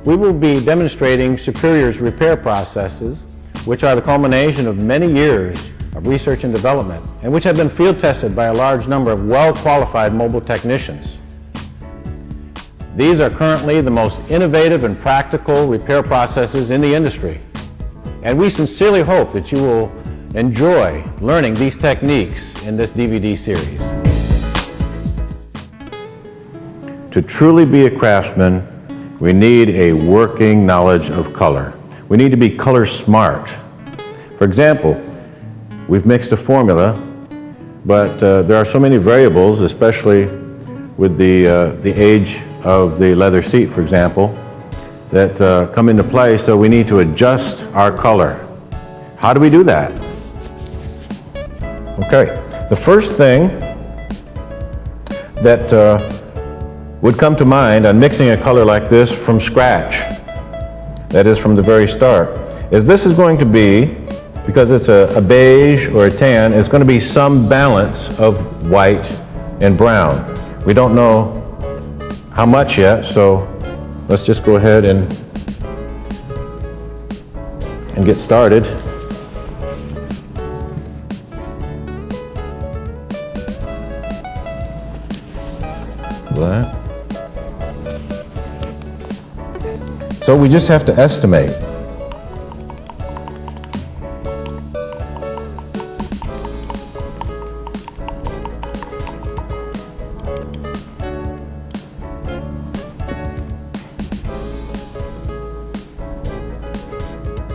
we will be demonstrating Superior's repair processes, which are the culmination of many years of research and development, and which have been field tested by a large number of well-qualified mobile technicians. These are currently the most innovative and practical repair processes in the industry, and we sincerely hope that you will enjoy learning these techniques in this DVD series. To truly be a craftsman, we need a working knowledge of color. We need to be color smart. For example, we've mixed a formula, but there are so many variables, especially with the age of the leather seat, for example, that come into play, so we need to adjust our color. How do we do that? Okay, the first thing that would come to mind on mixing a color like this from scratch, that is from the very start, is this is going to be, because it's a beige or a tan, it's going to be some balance of white and brown. We don't know how much yet, so let's just go ahead and get started. Black. So we just have to estimate.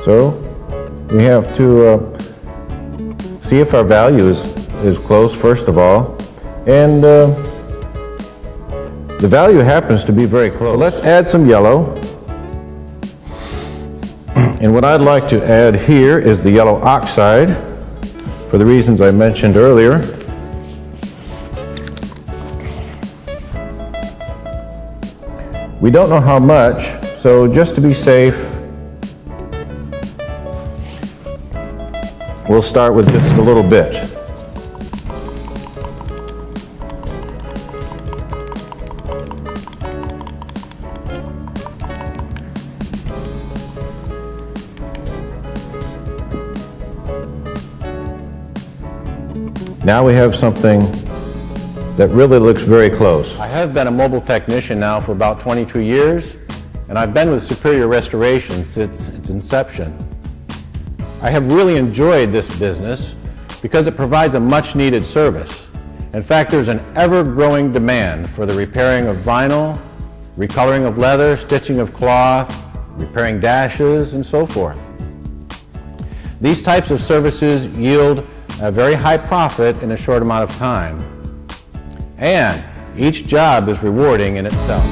So we have to see if our value is close, first of all, and the value happens to be very close. So let's add some yellow. And what I'd like to add here is the yellow oxide, for the reasons I mentioned earlier. We don't know how much, so just to be safe, we'll start with just a little bit. Now we have something that really looks very close. I have been a mobile technician now for about 22 years, and I've been with Superior Restoration since its inception. I have really enjoyed this business because it provides a much-needed service. In fact, there's an ever-growing demand for the repairing of vinyl, recoloring of leather, stitching of cloth, repairing dashes, and so forth. These types of services yield a very high profit in a short amount of time, and each job is rewarding in itself.